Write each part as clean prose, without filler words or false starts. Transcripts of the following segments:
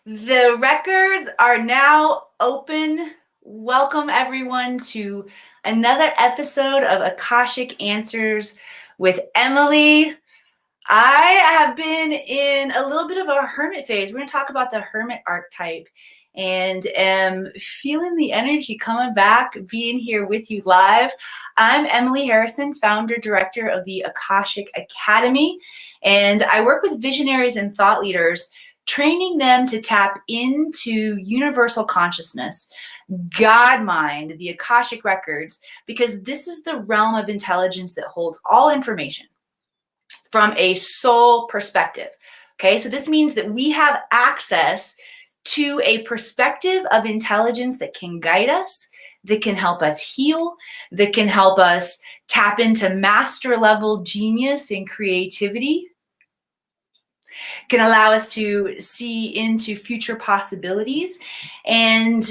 The records are now open. Welcome everyone to another episode of Akashic Answers with Emily. I have been in a little bit of a hermit phase. We're going to talk about the hermit archetype and am feeling the energy coming back, being here with you live. I'm Emily Harrison, founder, director of the Akashic Academy, and I work with visionaries and thought leaders, training them to tap into universal consciousness, God mind, the Akashic Records, because this is the realm of intelligence that holds all information from a soul perspective. Okay, so this means that we have access to a perspective of intelligence that can guide us, that can help us heal, that can help us tap into master level genius and creativity, can allow us to see into future possibilities. And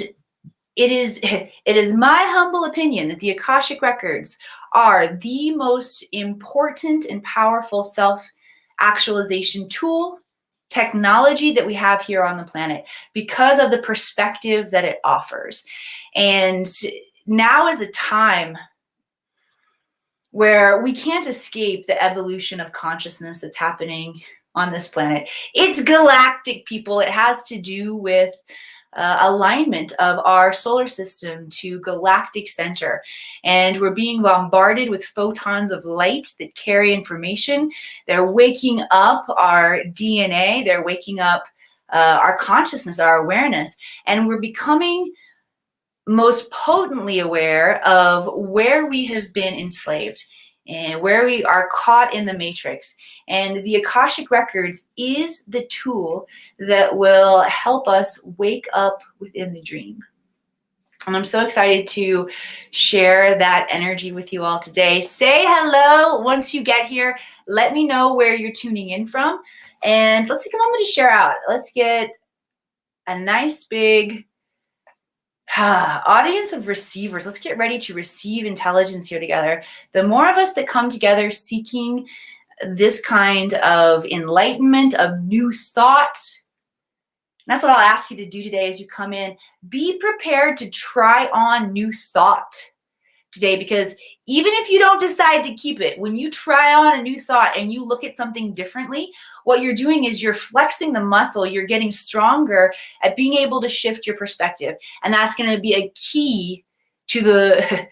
it is my humble opinion that the Akashic Records are the most important and powerful self-actualization tool, technology that we have here on the planet because of the perspective that it offers. And now is a time where we can't escape the evolution of consciousness that's happening on this planet. It's galactic, people. It has to do with alignment of our solar system to galactic center. And we're being bombarded with photons of light that carry information. They're waking up our DNA. They're waking up our consciousness, our awareness. And we're becoming most potently aware of where we have been enslaved and where we are caught in the matrix. And the Akashic Records is the tool that will help us wake up within the dream. And I'm so excited to share that energy with you all today. Say hello once you get here. Let me know where you're tuning in from. And let's take a moment to share out. Let's get a nice big audience of receivers. Let's get ready to receive intelligence here together. The more of us that come together seeking this kind of enlightenment, of new thought, that's what I'll ask you to do today as you come in. Be prepared to try on new thought today, because even if you don't decide to keep it, when you try on a new thought and you look at something differently, what you're doing is you're flexing the muscle. You're getting stronger at being able to shift your perspective. And that's going to be a key to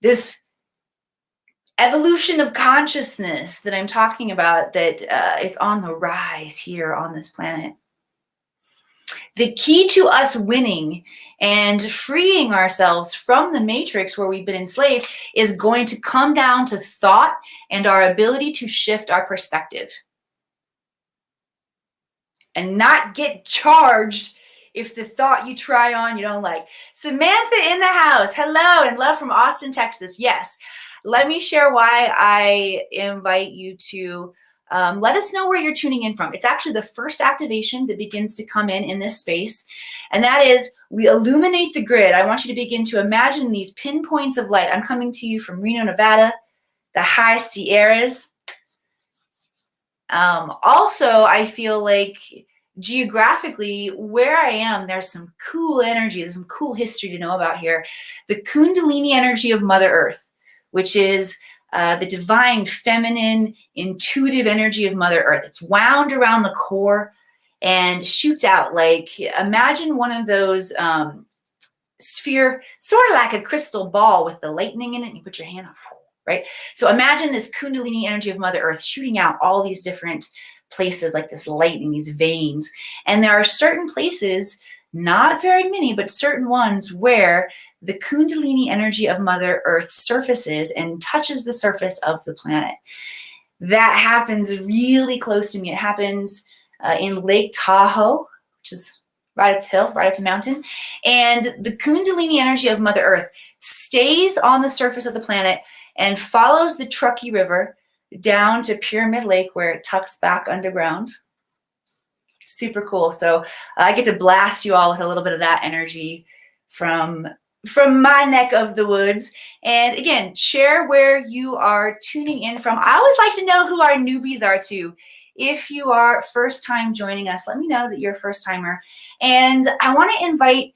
this evolution of consciousness that I'm talking about that is on the rise here on this planet. The key to us winning and freeing ourselves from the matrix where we've been enslaved is going to come down to thought and our ability to shift our perspective. And not get charged if the thought you try on you don't like. Samantha in the house. Hello, and love from Austin, Texas. Yes. Let me share why I invite you to let us know where you're tuning in from. It's actually the first activation that begins to come in this space. And that is, we illuminate the grid. I want you to begin to imagine these pinpoints of light. I'm coming to you from Reno, Nevada, the high Sierras. Also, I feel like geographically where I am, there's some cool energy, there's some cool history to know about here. The Kundalini energy of Mother Earth, which is the divine, feminine, intuitive energy of Mother Earth. It's wound around the core and shoots out. Like, imagine one of those sphere, sort of like a crystal ball with the lightning in it, and you put your hand on, right? So imagine this Kundalini energy of Mother Earth shooting out all these different places, like this lightning, these veins. And there are certain places, not very many, but certain ones where the Kundalini energy of Mother Earth surfaces and touches the surface of the planet. That happens really close to me. It happens in Lake Tahoe, which is right up the hill, right up the mountain. And the Kundalini energy of Mother Earth stays on the surface of the planet and follows the Truckee River down to Pyramid Lake, where it tucks back underground. Super cool. So I get to blast you all with a little bit of that energy from my neck of the woods. And again, share where you are tuning in from. I always like to know who our newbies are too. If you are first time joining us, let me know that you're a first timer. And I want to invite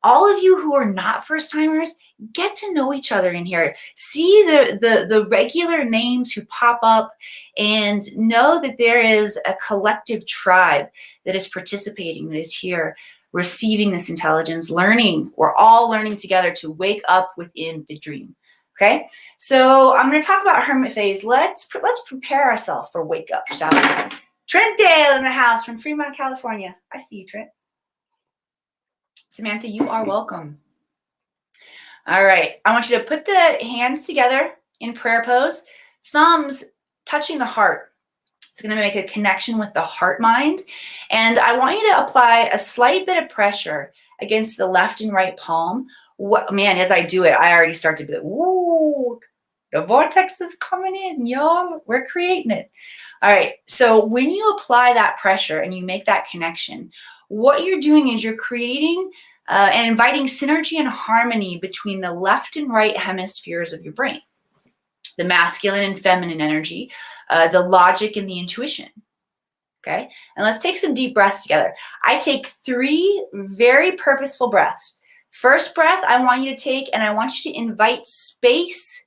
all of you who are not first timers, get to know each other in here. See the regular names who pop up and know that there is a collective tribe that is participating, that is here, receiving this intelligence, learning. We're all learning together to wake up within the dream. Okay, so I'm going to talk about hermit phase. Let's prepare ourselves for wake up, shall we? Trent Dale in the house from Fremont, California. I see you, Trent. Samantha, you are welcome. All right, I want you to put the hands together in prayer pose, thumbs touching the heart. It's going to make a connection with the heart mind. And I want you to apply a slight bit of pressure against the left and right palm. Man, as I do it, I already start to be like, woo, the vortex is coming in, y'all. We're creating it. All right, so when you apply that pressure and you make that connection, what you're doing is you're creating and inviting synergy and harmony between the left and right hemispheres of your brain, the masculine and feminine energy, the logic and the intuition. Okay, and let's take some deep breaths together. I take 3 very purposeful breaths. First breath I want you to take, and I want you to invite space,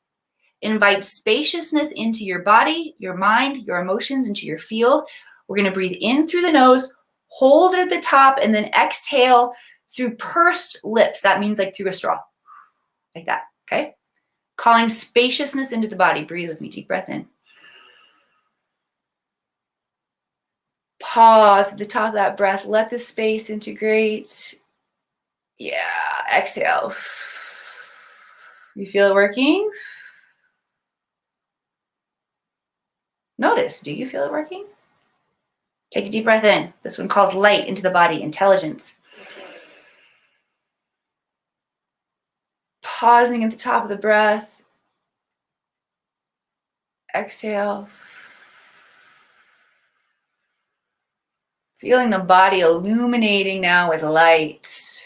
invite spaciousness into your body, your mind, your emotions, into your field. We're going to breathe in through the nose, hold it at the top, and then exhale through pursed lips. That means like through a straw, like that, okay? Calling spaciousness into the body. Breathe with me, deep breath in. Pause at the top of that breath. Let the space integrate. Yeah, exhale. You feel it working? Notice, do you feel it working? Take a deep breath in. This one calls light into the body, intelligence. Pausing at the top of the breath. Exhale. Feeling the body illuminating now with light.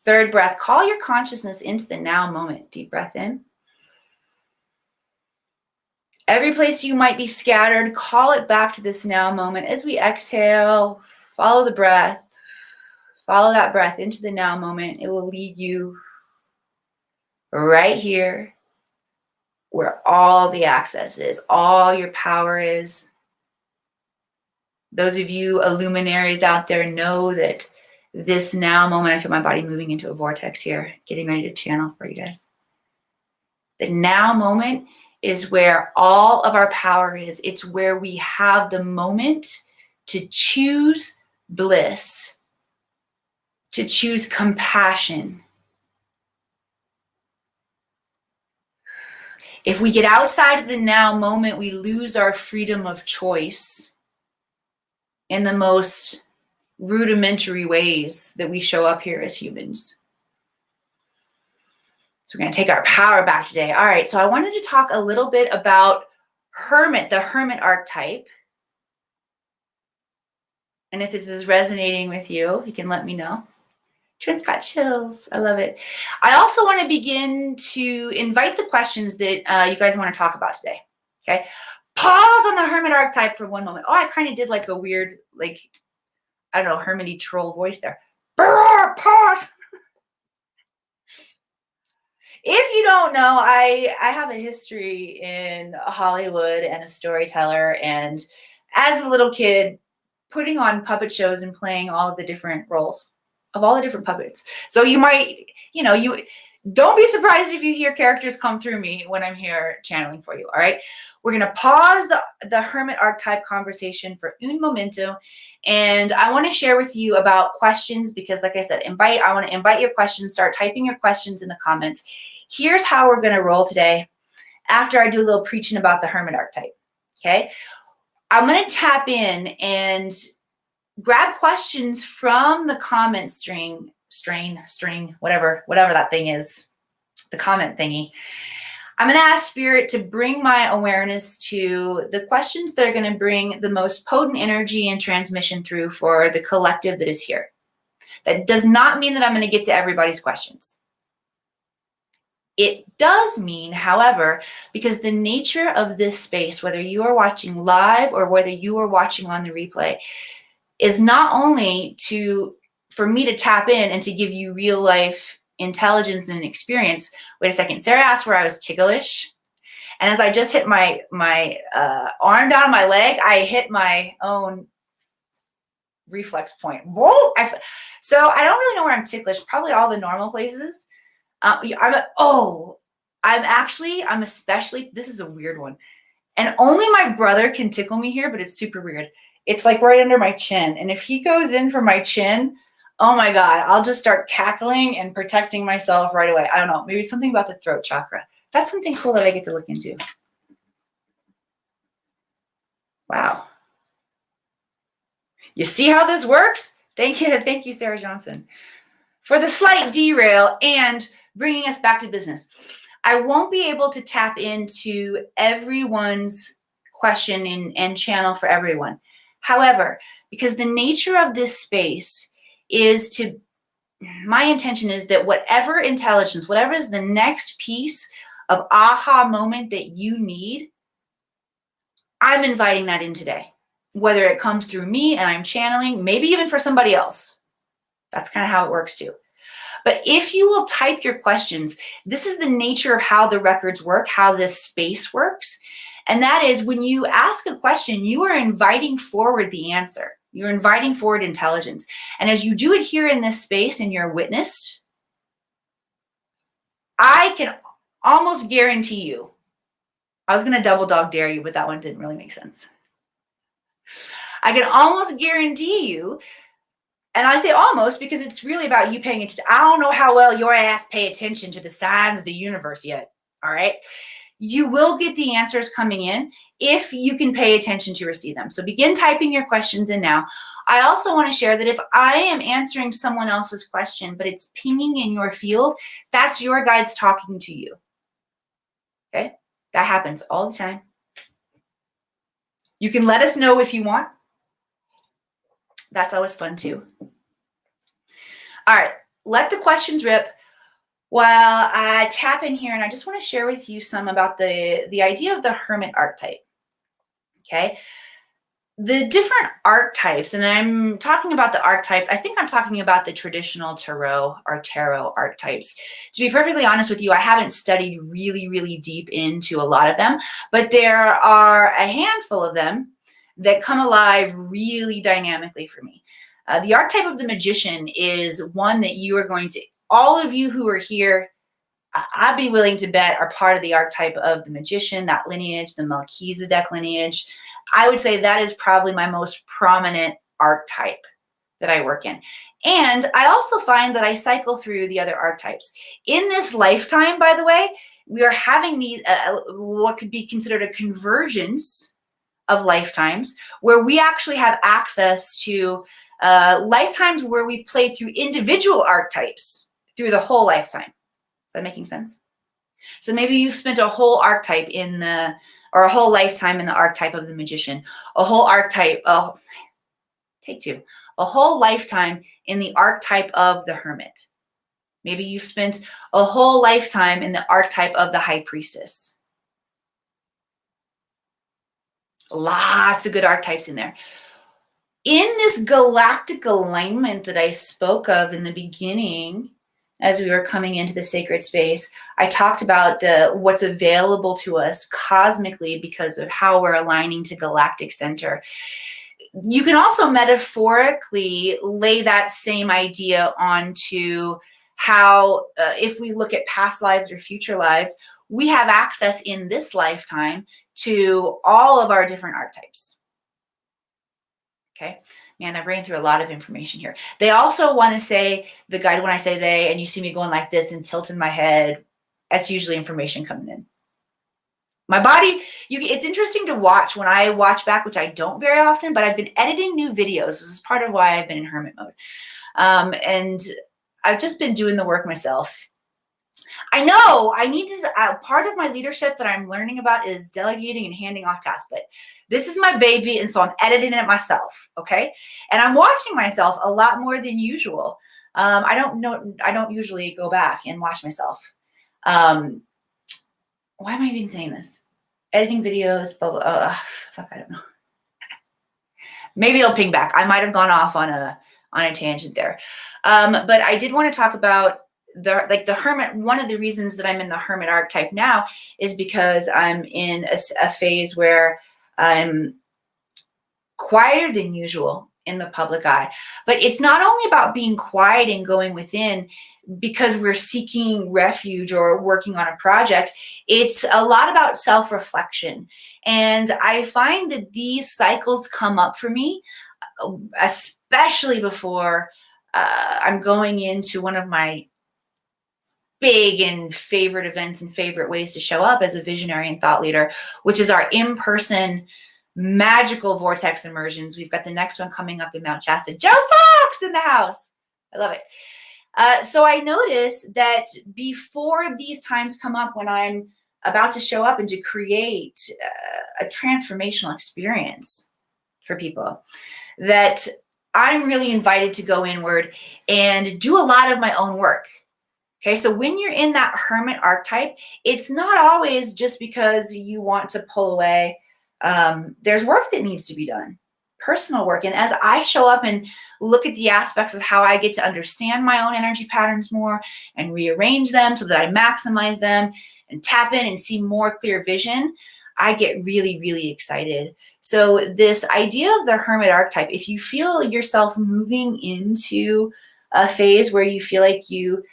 Third breath, call your consciousness into the now moment. Deep breath in. Every place you might be scattered, call it back to this now moment. As we exhale, follow the breath. Follow that breath into the now moment. It will lead you right here where all the access is, all your power is. Those of you illuminaries out there know that this now moment, I feel my body moving into a vortex here, getting ready to channel for you guys. The now moment is where all of our power is. It's where we have the moment to choose bliss, to choose compassion. If we get outside of the now moment, we lose our freedom of choice in the most rudimentary ways that we show up here as humans. So we're going to take our power back today. All right, so I wanted to talk a little bit about hermit, the hermit archetype. And if this is resonating with you, you can let me know. Trent's got chills. I love it. I also want to begin to invite the questions that you guys want to talk about today. Okay. Pause on the hermit archetype for one moment. Oh, I kind of did like a weird, like, I don't know, hermity troll voice there. Pause. If you don't know, I have a history in Hollywood and a storyteller. And as a little kid, putting on puppet shows and playing all of the different roles of all the different puppets. So you might, you don't be surprised if you hear characters come through me when I'm here channeling for you. All right. We're going to pause the hermit archetype conversation for un momento. And I want to share with you about questions because, like I said, I want to invite your questions. Start typing your questions in the comments. Here's how we're going to roll today after I do a little preaching about the hermit archetype. Okay. I'm going to tap in and grab questions from the comment string, whatever that thing is, the comment thingy. I'm going to ask Spirit to bring my awareness to the questions that are going to bring the most potent energy and transmission through for the collective that is here. That does not mean that I'm going to get to everybody's questions. It does mean, however, because the nature of this space, whether you are watching live or whether you are watching on the replay, is not only for me to tap in and to give you real life intelligence and experience. Wait a second. Sarah asked where I was ticklish. And as I just hit my arm down on my leg, I hit my own reflex point. Whoa! So I don't really know where I'm ticklish. Probably all the normal places. I'm especially, this is a weird one. And only my brother can tickle me here, but it's super weird. It's like right under my chin. And if he goes in for my chin, oh my God, I'll just start cackling and protecting myself right away. I don't know, maybe something about the throat chakra. That's something cool that I get to look into. Wow. You see how this works? Thank you, Sarah Johnson, for the slight derail and bringing us back to business. I won't be able to tap into everyone's question and channel for everyone. However, because the nature of this space is my intention is that whatever intelligence, whatever is the next piece of aha moment that you need, I'm inviting that in today. Whether it comes through me and I'm channeling, maybe even for somebody else. That's kind of how it works too. But if you will type your questions, this is the nature of how the records work, how this space works. And that is when you ask a question, you are inviting forward the answer. You're inviting forward intelligence. And as you do it here in this space and you're witnessed, I can almost guarantee you, I was going to double dog dare you, but that one didn't really make sense. I can almost guarantee you, and I say almost because it's really about you paying attention. I don't know how well your ass pay attention to the signs of the universe yet, all right? You will get the answers coming in if you can pay attention to receive them. So begin typing your questions in now. I also want to share that if I am answering someone else's question, but it's pinging in your field, that's your guides talking to you, okay? That happens all the time. You can let us know if you want. That's always fun too. All right, let the questions rip while I tap in here, and I just want to share with you some about the idea of the hermit archetype, okay? The different archetypes, and I'm talking about the archetypes, I think I'm talking about the traditional tarot or tarot archetypes. To be perfectly honest with you, I haven't studied really, really deep into a lot of them, but there are a handful of them that come alive really dynamically for me. The archetype of the magician is one that you are going to, all of you who are here, I'd be willing to bet are part of the archetype of the magician, that lineage, the Melchizedek lineage. I would say that is probably my most prominent archetype that I work in. And I also find that I cycle through the other archetypes. In this lifetime, by the way, we are having these, what could be considered a convergence of lifetimes where we actually have access to lifetimes where we've played through individual archetypes through the whole lifetime. Is that making sense? So maybe you've spent a whole archetype or a whole lifetime in the archetype of the magician, a whole archetype, a whole lifetime in the archetype of the hermit. Maybe you've spent a whole lifetime in the archetype of the high priestess. Lots of good archetypes in there. In this galactic alignment that I spoke of in the beginning, as we were coming into the sacred space, I talked about what's available to us cosmically because of how we're aligning to galactic center. You can also metaphorically lay that same idea onto how, if we look at past lives or future lives, we have access in this lifetime to all of our different archetypes. Okay. Man, I ran through a lot of information here. They also want to say, the guide, when I say they, and you see me going like this and tilting my head, that's usually information coming in. My body, it's interesting to watch when I watch back, which I don't very often, but I've been editing new videos. This is part of why I've been in hermit mode. And I've just been doing the work myself. I know I need to, part of my leadership that I'm learning about is delegating and handing off tasks, but this is my baby, and so I'm editing it myself, okay? And I'm watching myself a lot more than usual. I don't usually go back and watch myself. Why am I even saying this? Editing videos, blah, blah, fuck, I don't know. Maybe it'll ping back. I might have gone off on a tangent there. But I did want to talk about the hermit. One of the reasons that I'm in the hermit archetype now is because I'm in a phase where I'm quieter than usual in the public eye. But it's not only about being quiet and going within because we're seeking refuge or working on a project. It's a lot about self-reflection. And I find that these cycles come up for me, especially before I'm going into one of my big and favorite events and favorite ways to show up as a visionary and thought leader, which is our in-person magical vortex immersions. We've got the next one coming up in Mount Shasta. Joe Fox in the house. I love it. So I notice that before these times come up when I'm about to show up and to create a transformational experience for people, that I'm really invited to go inward and do a lot of my own work. Okay, so when you're in that hermit archetype, it's not always just because you want to pull away. There's work that needs to be done, personal work. And as I show up and look at the aspects of how I get to understand my own energy patterns more and rearrange them so that I maximize them and tap in and see more clear vision, I get really, really excited. So this idea of the hermit archetype, if you feel yourself moving into a phase where you feel like you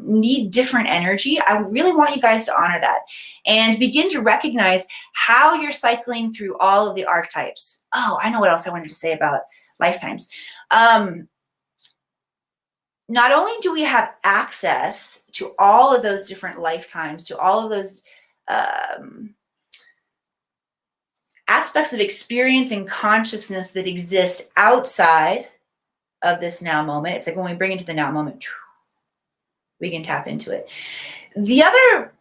need different energy, I really want you guys to honor that and begin to recognize how you're cycling through all of the archetypes. Oh, I know what else I wanted to say about lifetimes. Not only do we have access to all of those different lifetimes, to all of those aspects of experience and consciousness that exist outside of this now moment. It's like when we bring it to the now moment, we can tap into it. The other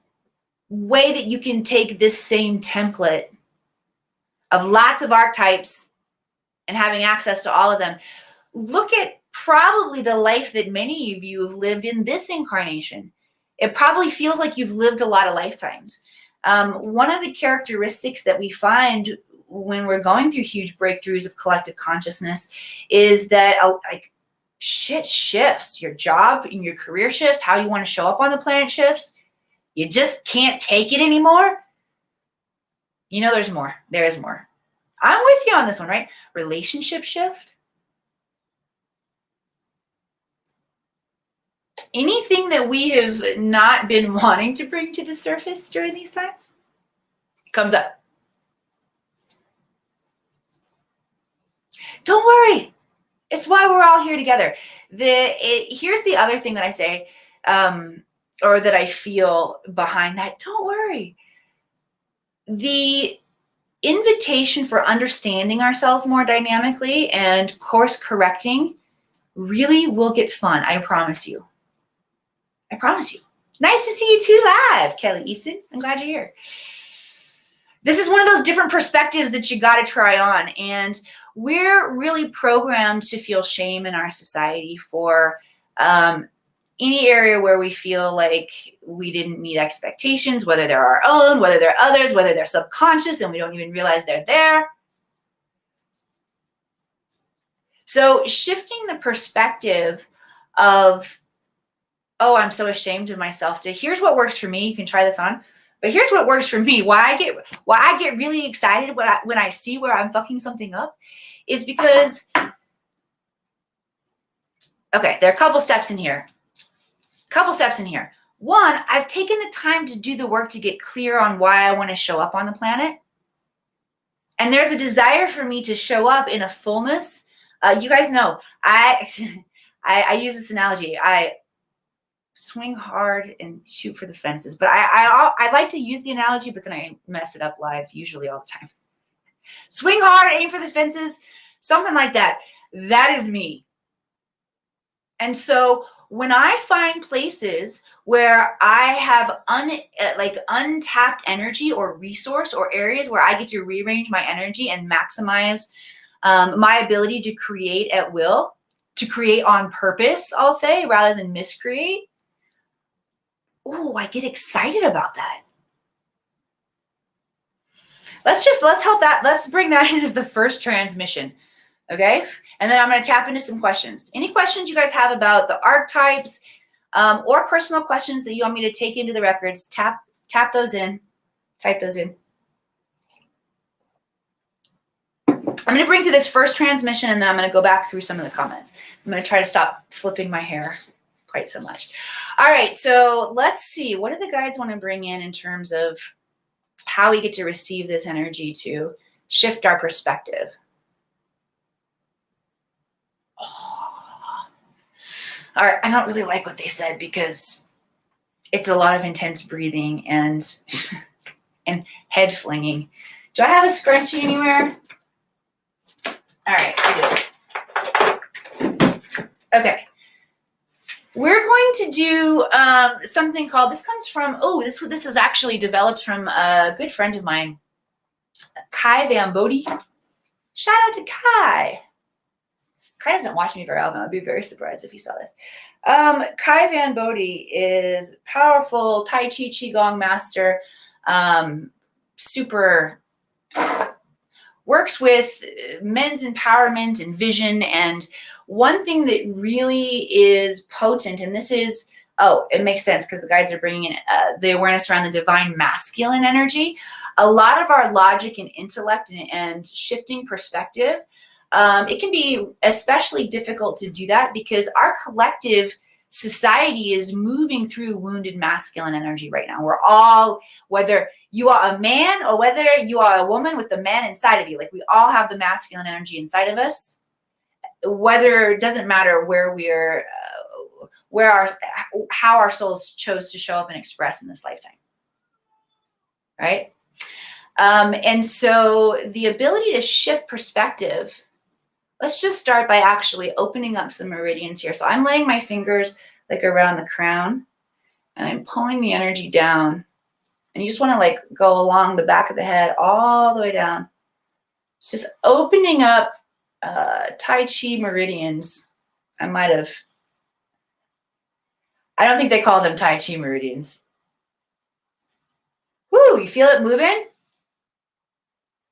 way that you can take this same template of lots of archetypes and having access to all of them, look at probably the life that many of you have lived in this incarnation. It probably feels like you've lived a lot of lifetimes. One of the characteristics that we find when we're going through huge breakthroughs of collective consciousness is that like shit shifts. Your job and your career shifts. How you want to show up on the planet shifts. You just can't take it anymore. You know, there's more. There is more. I'm with you on this one, right? Relationship shift. Anything that we have not been wanting to bring to the surface during these times comes up. Don't worry. It's why we're all here together. Here's the other thing that I say, or that I feel behind that. Don't worry. The invitation for understanding ourselves more dynamically and course correcting really will get fun. I promise you. I promise you. Nice to see you too live, Kelly Easton. I'm glad you're here. This is one of those different perspectives that you got to try on. And we're really programmed to feel shame in our society for any area where we feel like we didn't meet expectations, whether they're our own, whether they're others, whether they're subconscious and we don't even realize they're there. So shifting the perspective of, oh, I'm so ashamed of myself, to here's what works for me. You can try this on. But here's what works for me. Why I get really excited when I see where I'm fucking something up is because, okay, there are a couple steps in here. One, I've taken the time to do the work to get clear on why I want to show up on the planet. And there's a desire for me to show up in a fullness. You guys know, I use this analogy. I swing hard and shoot for the fences. But I like to use the analogy, but then I mess it up live, usually all the time. Swing hard, aim for the fences, something like that. That is me. And so when I find places where I have untapped energy or resource or areas where I get to rearrange my energy and maximize my ability to create at will, to create on purpose, I'll say, rather than miscreate, Oh, I get excited about that. Let's bring that in as the first transmission. Okay. And then I'm going to tap into some questions. Any questions you guys have about the archetypes, or personal questions that you want me to take into the records, tap those in, type those in. I'm going to bring through this first transmission, and then I'm going to go back through some of the comments. I'm going to try to stop flipping my hair quite so much. All right, so let's see. What do the guides want to bring in terms of how we get to receive this energy to shift our perspective? Oh. All right, I don't really like what they said because it's a lot of intense breathing and and head flinging. Do I have a scrunchie anywhere? All right, I do. Okay. We're going to do something called, this comes from, this is actually developed from a good friend of mine, Kai Van Bodie. Shout out to Kai. Kai doesn't watch me very often. I'd be very surprised if he saw this. Kai Van Bodie is powerful Tai Chi Qigong master, super works with men's empowerment and vision. And one thing that really is potent, and this is, it makes sense because the guides are bringing in the awareness around the divine masculine energy. A lot of our logic and intellect and shifting perspective, it can be especially difficult to do that because our collective society is moving through wounded masculine energy right now. We're all, whether you are a man or whether you are a woman with the man inside of you, like we all have the masculine energy inside of us. Whether, it doesn't matter where we're, how our souls chose to show up and express in this lifetime, right? And so the ability to shift perspective, let's just start by actually opening up some meridians here. So I'm laying my fingers like around the crown and I'm pulling the energy down. And you just want to like go along the back of the head all the way down. It's just opening up Tai Chi meridians. I don't think they call them Tai Chi meridians. Woo, you feel it moving?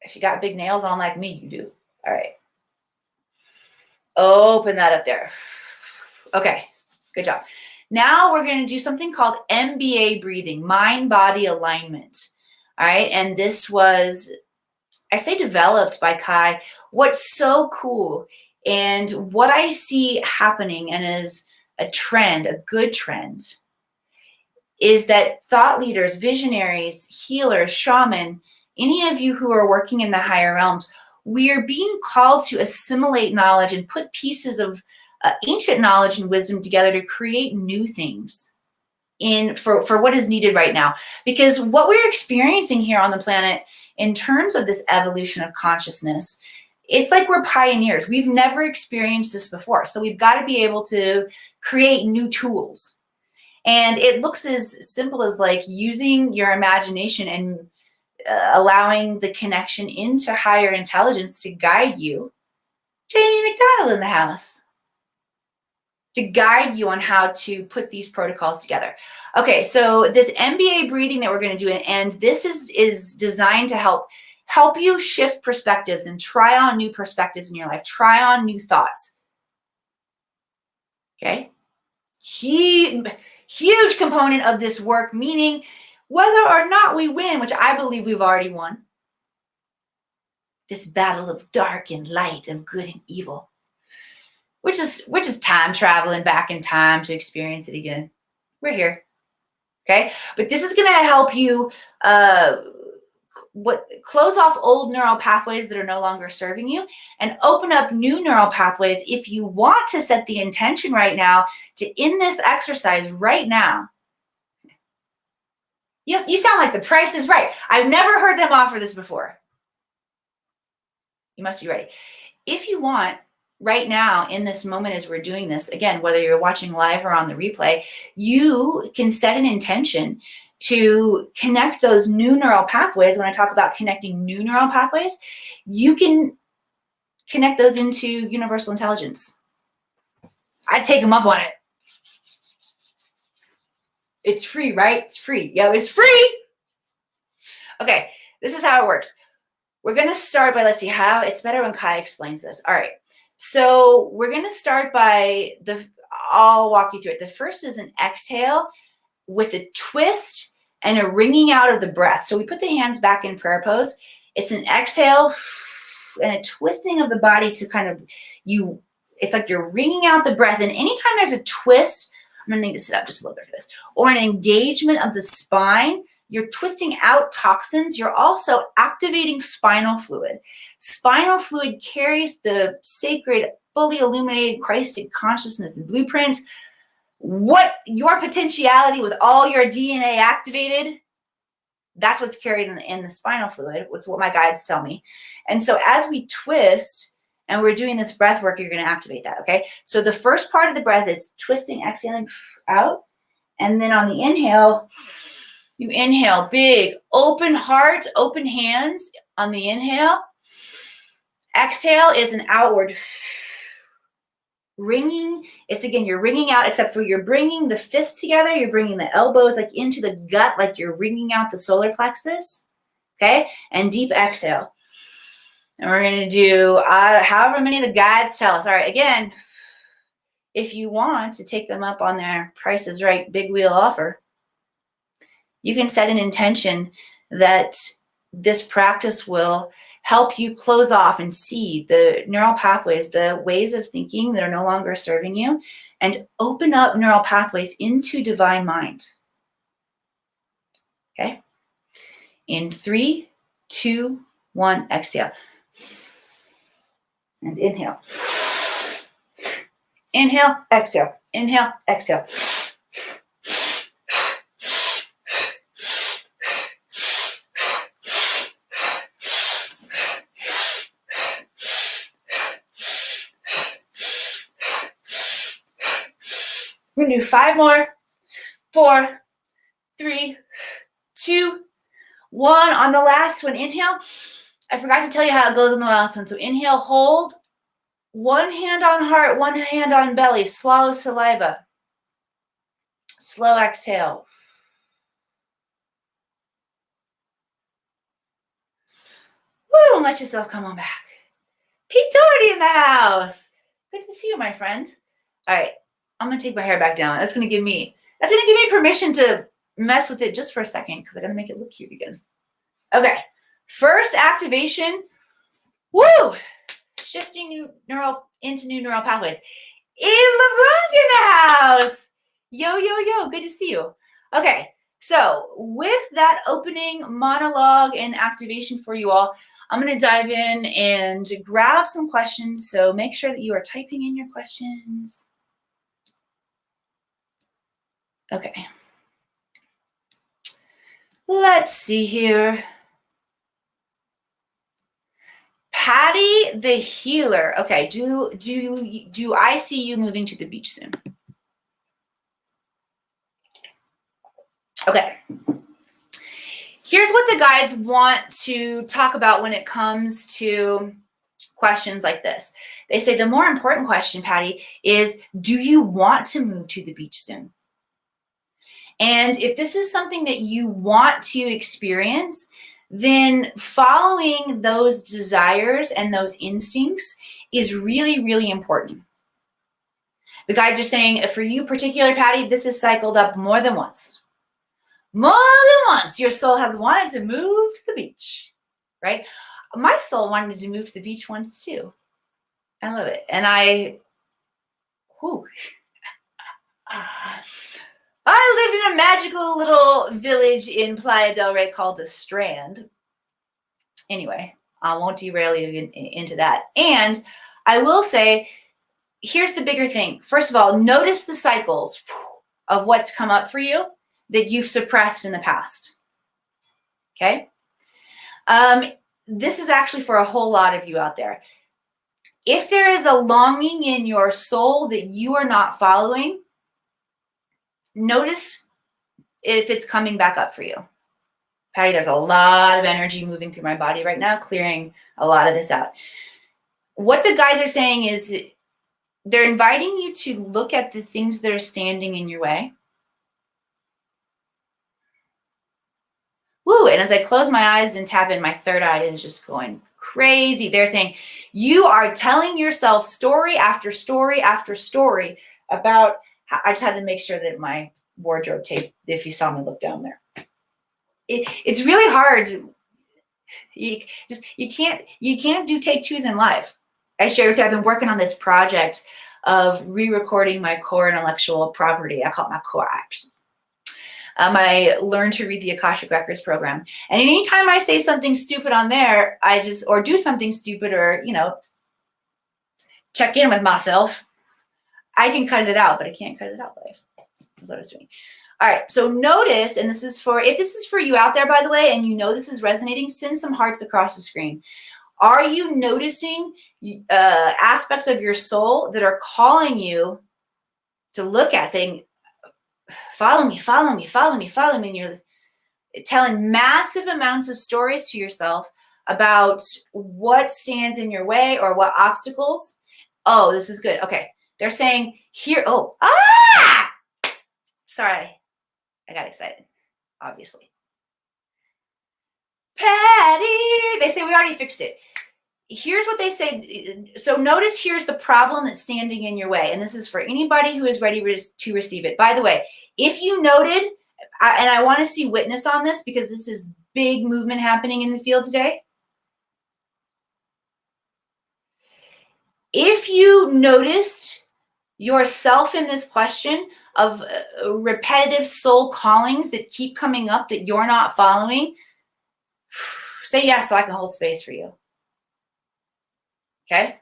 If you got big nails on like me, you do. All right. Open that up there. Okay, good job. Now we're going to do something called MBA breathing, mind-body alignment. All right, and this was, I say developed by Kai. What's so cool and what I see happening and is a trend, a good trend, is that thought leaders, visionaries, healers, shaman, any of you who are working in the higher realms, we are being called to assimilate knowledge and put pieces of ancient knowledge and wisdom together to create new things for what is needed right now. Because what we're experiencing here on the planet in terms of this evolution of consciousness, it's like we're pioneers. We've never experienced this before. So we've got to be able to create new tools. And it looks as simple as like using your imagination and allowing the connection into higher intelligence to guide you. Jamie McDonald in the house. To guide you on how to put these protocols together. Okay, so this MBA breathing that we're going to do, and this is designed to help you shift perspectives and try on new perspectives in your life. Try on new thoughts. Okay? Huge component of this work, meaning whether or not we win, which I believe we've already won, this battle of dark and light, of good and evil, we're just time traveling back in time to experience it again. We're here, okay? But this is going to help you close off old neural pathways that are no longer serving you and open up new neural pathways if you want to set the intention right now to, in this exercise right now. You sound like the price is right. I've never heard them offer this before. You must be ready. If you want, right now, in this moment as we're doing this, again, whether you're watching live or on the replay, you can set an intention to connect those new neural pathways. When I talk about connecting new neural pathways, you can connect those into universal intelligence. I'd take them up on it. It's free, right? It's free. Yeah, it's free. Okay, this is how it works. We're going to start by, let's see how, it's better when Kai explains this. All right, so we're going to start by I'll walk you through it. The first is an exhale with a twist and a wringing out of the breath. So we put the hands back in prayer pose. It's an exhale and a twisting of the body to kind of, it's like you're wringing out the breath. And anytime there's a twist, I'm going to need to sit up just a little bit for this, or an engagement of the spine, you're twisting out toxins. You're also activating spinal fluid. Spinal fluid carries the sacred, fully illuminated Christic consciousness blueprint. What your potentiality with all your DNA activated, that's what's carried in the spinal fluid, was what my guides tell me. And so as we twist and we're doing this breath work, you're going to activate that, okay? So the first part of the breath is twisting, exhaling out. And then on the inhale, you inhale big, open heart, open hands on the inhale. Exhale is an outward wringing. It's again, you're wringing out, except for you're bringing the fists together. You're bringing the elbows like into the gut, like you're wringing out the solar plexus. Okay. And deep exhale. And we're going to do however many the guides tell us. All right. Again, if you want to take them up on their Price is Right big wheel offer, you can set an intention that this practice will help you close off and see the neural pathways, the ways of thinking that are no longer serving you, and open up neural pathways into divine mind. Okay? In 3, 2, 1, exhale. And inhale. Inhale, exhale. Inhale, exhale. We're going to do 5 more. 4, 3, 2, 1. On the last one, inhale. I forgot to tell you how it goes on the last one. So inhale, hold. One hand on heart, one hand on belly. Swallow saliva. Slow exhale. Woo, and let yourself come on back. Pete Doherty in the house. Good to see you, my friend. All right. I'm going to take my hair back down. That's going to give me permission to mess with it just for a second because I got to make it look cute again. Okay. First activation. Woo! Shifting into new neural pathways. LeBron in the house. Yo, yo, yo. Good to see you. Okay. So with that opening monologue and activation for you all, I'm going to dive in and grab some questions. So make sure that you are typing in your questions. Okay. Let's see here. Patty the healer. Okay, do I see you moving to the beach soon? Okay. Here's what the guides want to talk about when it comes to questions like this. They say the more important question, Patty, is do you want to move to the beach soon? And if this is something that you want to experience, then following those desires and those instincts is really, really important. The guides are saying, for you particular, Patty, this is cycled up more than once. More than once, your soul has wanted to move to the beach, right? My soul wanted to move to the beach once too. I love it. And I lived in a magical little village in Playa del Rey called the Strand. Anyway, I won't derail you into that. And I will say, here's the bigger thing. First of all, notice the cycles of what's come up for you that you've suppressed in the past. Okay? This is actually for a whole lot of you out there. If there is a longing in your soul that you are not following, notice if it's coming back up for you. Patty, there's a lot of energy moving through my body right now, clearing a lot of this out. What the guides are saying is they're inviting you to look at the things that are standing in your way whew, and as I close my eyes and tap in, my third eye is just going crazy. They're saying, you are telling yourself story after story after story about how, I just had to make sure that my wardrobe tape, if you saw me look down there. It's really hard. You can't do take twos in life. I shared with you, I've been working on this project of re-recording my core intellectual property. I call it my core apps. I learned to read the Akashic Records program. And anytime I say something stupid on there, or do something stupid, or, check in with myself, I can cut it out, but I can't cut it out live. That's what I was doing. All right, so notice, and if this is for you out there, by the way, and this is resonating, send some hearts across the screen. Are you noticing aspects of your soul that are calling you to look at, saying, follow me, follow me, follow me, follow me, and you're telling massive amounts of stories to yourself about what stands in your way or what obstacles? Oh, this is good. Okay, they're saying here, sorry, I got excited, obviously. Patty, they say we already fixed it. Here's what they say. So notice here's the problem that's standing in your way. And this is for anybody who is ready to receive it. By the way, if you noted, and I want to see witness on this because this is big movement happening in the field today. If you noticed yourself in this question of repetitive soul callings that keep coming up that you're not following, say yes so I can hold space for you. Okay?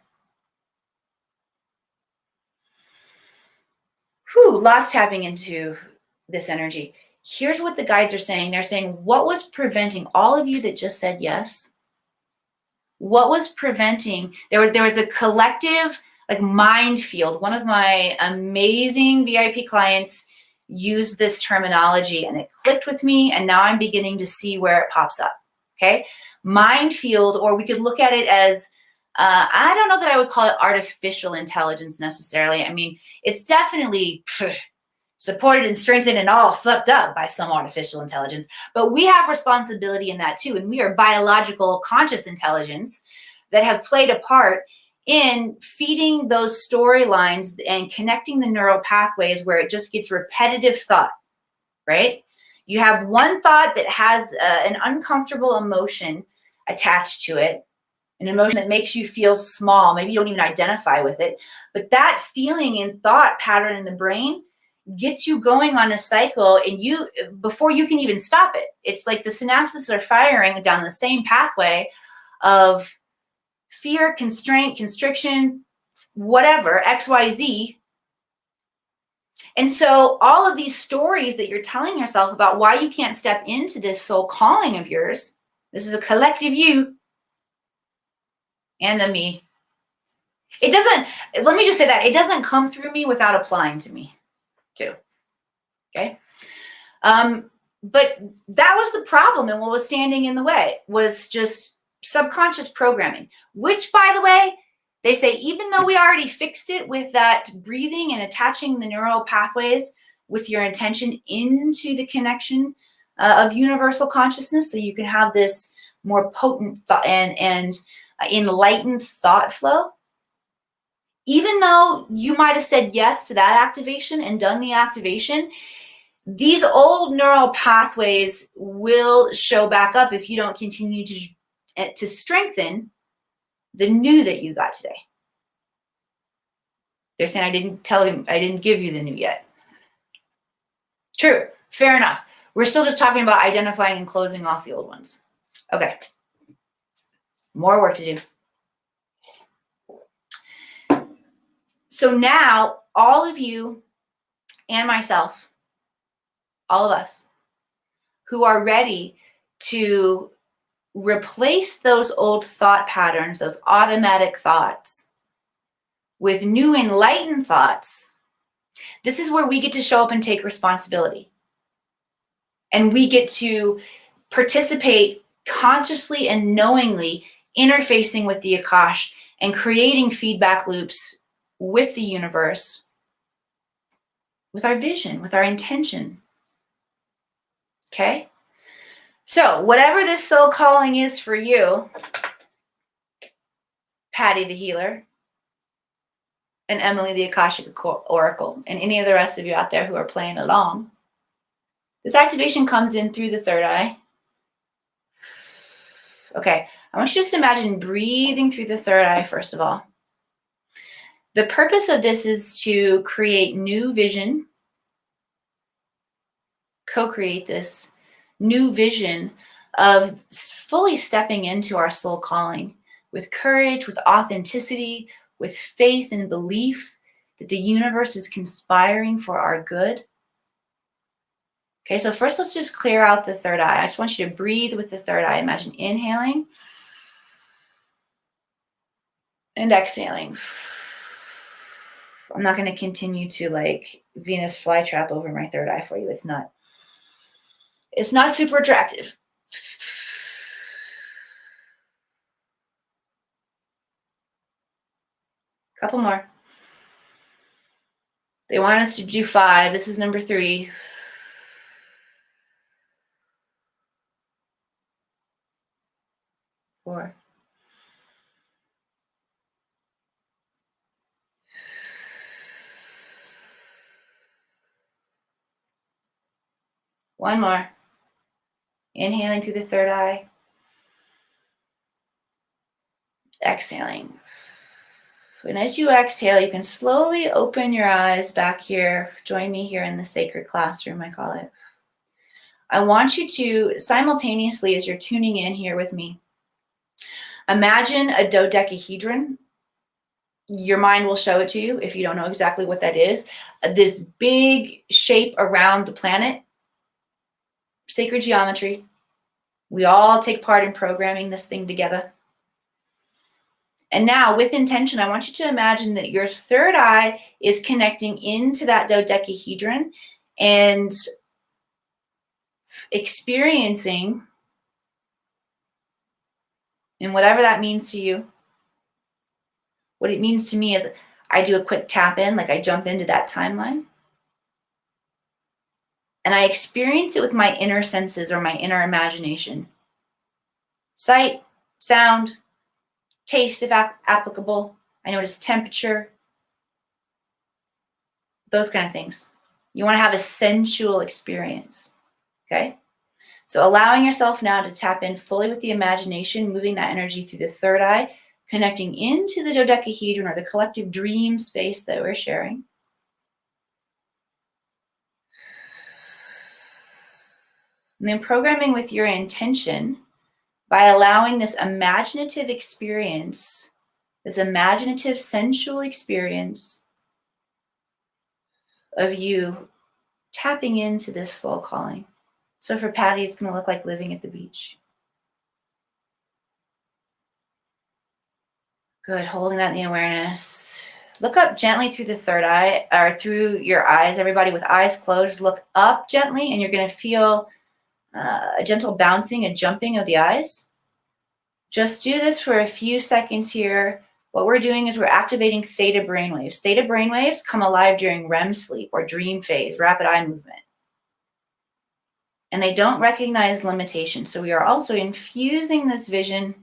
Whew, lots tapping into this energy. Here's what the guides are saying. They're saying, what was preventing all of you that just said yes? What was preventing? There was a collective mind field. One of my amazing VIP clients used this terminology and it clicked with me, and now I'm beginning to see where it pops up. Okay? Mind field, or we could look at it as I don't know that I would call it artificial intelligence necessarily. I mean, it's definitely supported and strengthened and all fucked up by some artificial intelligence, but we have responsibility in that too. And we are biological conscious intelligence that have played a part in feeding those storylines and connecting the neural pathways where it just gets repetitive thought, right? You have one thought that has an uncomfortable emotion attached to it, an emotion that makes you feel small. Maybe you don't even identify with it, but that feeling and thought pattern in the brain gets you going on a cycle, and before you can even stop it, it's like the synapses are firing down the same pathway of fear, constraint, constriction, whatever, XYZ. And so all of these stories that you're telling yourself about why you can't step into this soul calling of yours, this is a collective you and a me. It doesn't, let me just say that, it doesn't come through me without applying to me too. Okay? But that was the problem, and what was standing in the way was just subconscious programming, which, by the way, they say, even though we already fixed it with that breathing and attaching the neural pathways with your intention into the connection of universal consciousness, so you can have this more potent thought and enlightened thought flow, even though you might have said yes to that activation and done the activation, these old neural pathways will show back up if you don't continue to strengthen the new that you got today. They're saying, I didn't give you the new yet. True, fair enough. We're still just talking about identifying and closing off the old ones. Okay, more work to do. So now all of you and myself, all of us who are ready to replace those old thought patterns, those automatic thoughts, with new enlightened thoughts, this is where we get to show up and take responsibility. And we get to participate consciously and knowingly, interfacing with the Akash and creating feedback loops with the universe, with our vision, with our intention. Okay? So whatever this soul calling is for you, Patty the healer, and Emily the Akashic Oracle, and any of the rest of you out there who are playing along, this activation comes in through the third eye. Okay, I want you to just imagine breathing through the third eye first of all. The purpose of this is to create new vision, co-create this new vision of fully stepping into our soul calling with courage, with authenticity, with faith and belief that the universe is conspiring for our good. Okay, so first let's just clear out the third eye. I just want you to breathe with the third eye. Imagine inhaling and exhaling. I'm not going to continue to like Venus flytrap over my third eye for you. It's not super attractive. Couple more. They want us to do 5. This is number 3. 4. 1 more. Inhaling through the third eye. Exhaling. And as you exhale, you can slowly open your eyes back here. Join me here in the sacred classroom, I call it. I want you to simultaneously, as you're tuning in here with me, imagine a dodecahedron. Your mind will show it to you if you don't know exactly what that is. This big shape around the planet, sacred geometry. We all take part in programming this thing together. And now, with intention, I want you to imagine that your third eye is connecting into that dodecahedron and experiencing, and whatever that means to you. What it means to me is I do a quick tap in, like I jump into that timeline. And I experience it with my inner senses or my inner imagination. Sight, sound, taste if applicable. I notice temperature. Those kind of things. You want to have a sensual experience. Okay? So allowing yourself now to tap in fully with the imagination, moving that energy through the third eye, connecting into the dodecahedron or the collective dream space that we're sharing. And then programming with your intention by allowing this imaginative experience, this imaginative sensual experience of you tapping into this soul calling. So for Patty, it's going to look like living at the beach. Good, holding that in the awareness. Look up gently through the third eye, or through your eyes. Everybody with eyes closed, look up gently, and you're going to feel a gentle bouncing, a jumping of the eyes. Just do this for a few seconds here. What we're doing is we're activating theta brainwaves. Theta brainwaves come alive during REM sleep or dream phase, rapid eye movement. And they don't recognize limitation. So we are also infusing this vision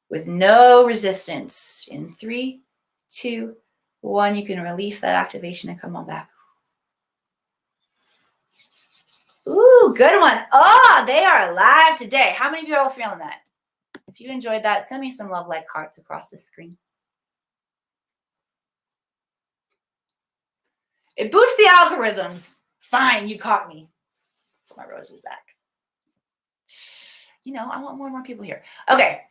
with no resistance. In 3, 2, 1, you can release that activation and come on back. Ooh, good one. Oh, they are alive today. How many of you are feeling that? If you enjoyed that, send me some love like hearts across the screen. It boosts the algorithms. Fine, you caught me. My rose is back. You know, I want more and more people here. Okay,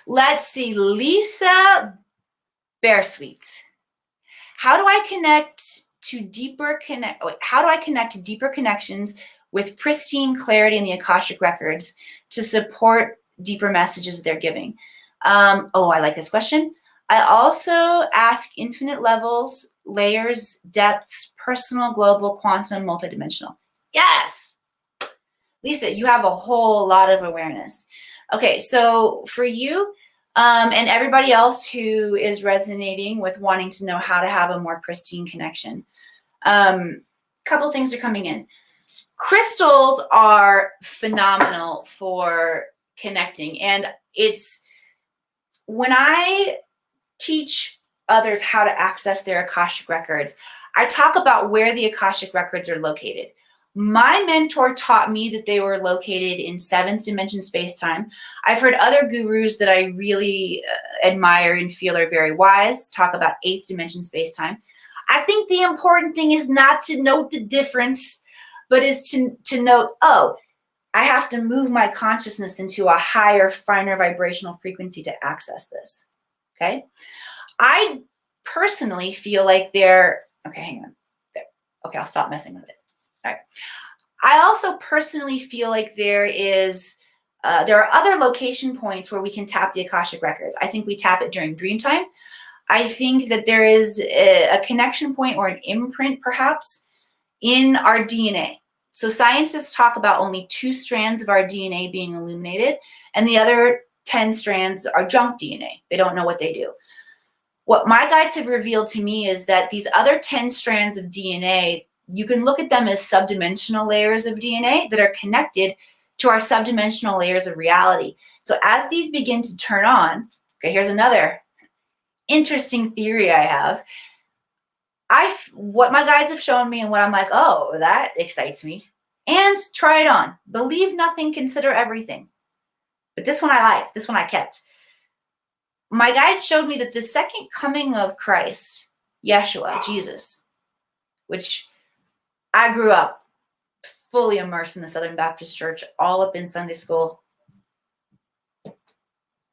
let's see. Lisa Bearsweet. How do I connect to deeper connections with pristine clarity in the Akashic Records to support deeper messages they're giving? I like this question. I also ask infinite levels, layers, depths, personal, global, quantum, multidimensional. Yes! Lisa, you have a whole lot of awareness. Okay, so for you and everybody else who is resonating with wanting to know how to have a more pristine connection, couple things are coming in. Crystals are phenomenal for connecting. And it's when I teach others how to access their Akashic Records, I talk about where the Akashic Records are located. My mentor taught me that they were located in 7th dimension space-time. I've heard other gurus that I really admire and feel are very wise talk about 8th dimension space-time. I think the important thing is not to note the difference, but is to note, oh, I have to move my consciousness into a higher, finer vibrational frequency to access this, okay? I personally feel like they're, okay, hang on. There. Okay, I'll stop messing with it. All right. I also personally feel like there are other location points where we can tap the Akashic Records. I think we tap it during dream time. I think that there is a connection point or an imprint, perhaps, in our DNA. So scientists talk about only 2 strands of our DNA being illuminated, and the other 10 strands are junk DNA. They don't know what they do. What my guides have revealed to me is that these other 10 strands of DNA, you can look at them as subdimensional layers of DNA that are connected to our subdimensional layers of reality. So as these begin to turn on, okay, here's another interesting theory I have. What my guides have shown me and what I'm like, oh, that excites me. And try it on. Believe nothing, consider everything. But this one I liked. This one I kept. My guides showed me that the second coming of Christ, Yeshua, Jesus, which I grew up fully immersed in the Southern Baptist Church, all up in Sunday school.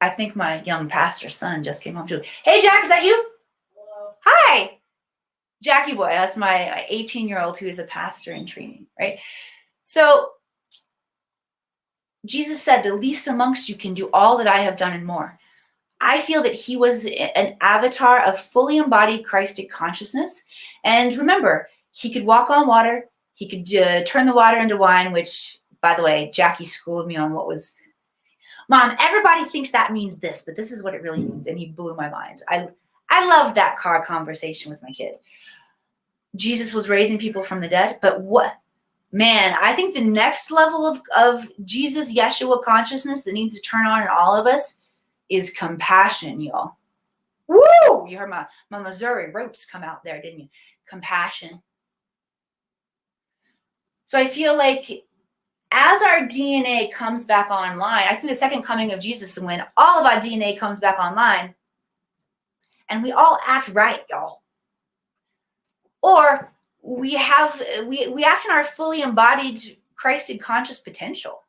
I think my young pastor's son just came home too. Hey, Jack, is that you? Hello. Hi. Jackie boy, that's my 18-year-old who is a pastor in training, right? So Jesus said, the least amongst you can do all that I have done and more. I feel that he was an avatar of fully embodied Christic consciousness. And remember, he could walk on water. He could turn the water into wine, which, by the way, Jackie schooled me on what was, Mom, everybody thinks that means this, but this is what it really means. And he blew my mind. I loved that car conversation with my kid. Jesus was raising people from the dead, but what? Man, I think the next level of Jesus, Yeshua consciousness that needs to turn on in all of us is compassion, y'all. Woo! You heard my Missouri roots come out there, didn't you? Compassion. So I feel like as our DNA comes back online, I think the second coming of Jesus is when all of our DNA comes back online and we all act right, y'all. Or we act in our fully embodied Christed conscious potential.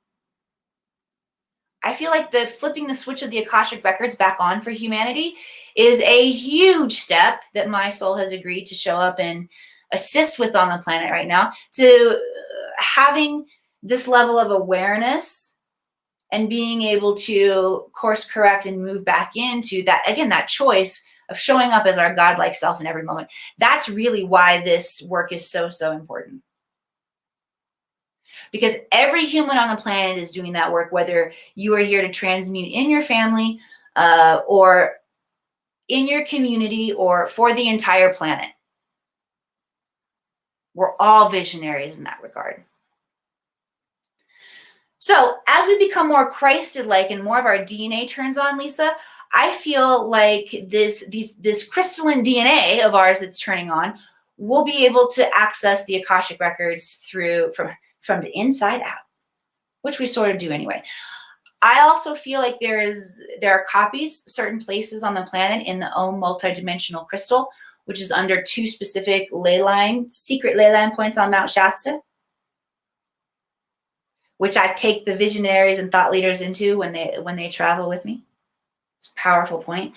I feel like the flipping the switch of the Akashic Records back on for humanity is a huge step that my soul has agreed to show up and assist with on the planet right now, to having this level of awareness and being able to course correct and move back into that, again, that choice of showing up as our godlike self in every moment. That's really why this work is so, so important. Because every human on the planet is doing that work, whether you are here to transmute in your family or in your community or for the entire planet. We're all visionaries in that regard. So as we become more Christed-like and more of our DNA turns on, Lisa, I feel like this crystalline DNA of ours that's turning on, we'll be able to access the Akashic Records from the inside out, which we sort of do anyway. I also feel like there are copies, certain places on the planet in the Om multidimensional crystal, which is under 2 specific secret ley line points on Mount Shasta, which I take the visionaries and thought leaders into when they travel with me. It's a powerful point.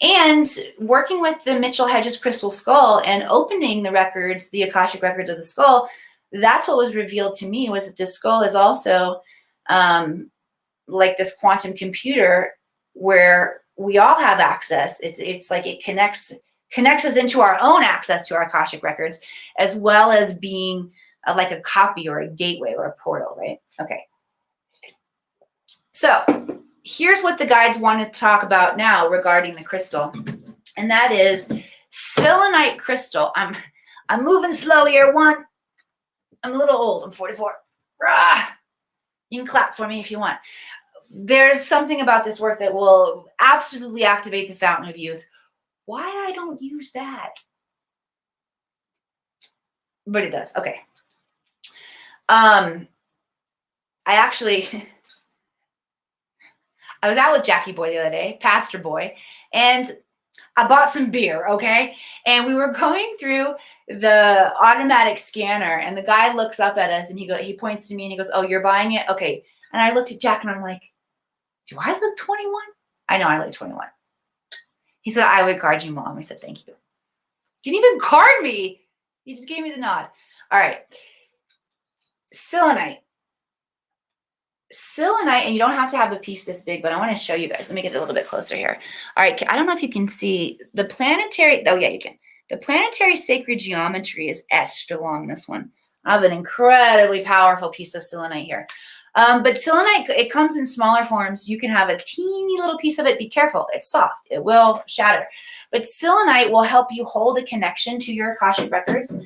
And working with the Mitchell Hedges Crystal Skull and opening the records, the Akashic Records of the skull, that's what was revealed to me, was that this skull is also like this quantum computer where we all have access. It's like it connects us into our own access to our Akashic Records, as well as being like a copy or a gateway or a portal, right? Okay. So here's what the guides want to talk about now regarding the crystal, and that is selenite crystal. I'm moving slow here. 1, I'm a little old. I'm 44. Rah! You can clap for me if you want. There's something about this work that will absolutely activate the fountain of youth. Why I don't use that? But it does. Okay. I actually, I was out with Jackie Boy the other day, Pastor Boy, and I bought some beer, okay? And we were going through the automatic scanner, and the guy looks up at us, and he points to me, and he goes, "Oh, you're buying it? Okay." And I looked at Jack, and I'm like, "Do I look 21? I know I look 21. He said, "I would card you, Mom." I said, "Thank you." Didn't even card me. He just gave me the nod. All right. Selenite. Selenite, and you don't have to have a piece this big, but I want to show you guys. Let me get a little bit closer here. All right, I don't know if you can see the planetary, oh yeah, you can. The planetary sacred geometry is etched along this one. I have an incredibly powerful piece of selenite here. But selenite, it comes in smaller forms. You can have a teeny little piece of it. Be careful, it's soft. It will shatter. But selenite will help you hold a connection to your Akashic records.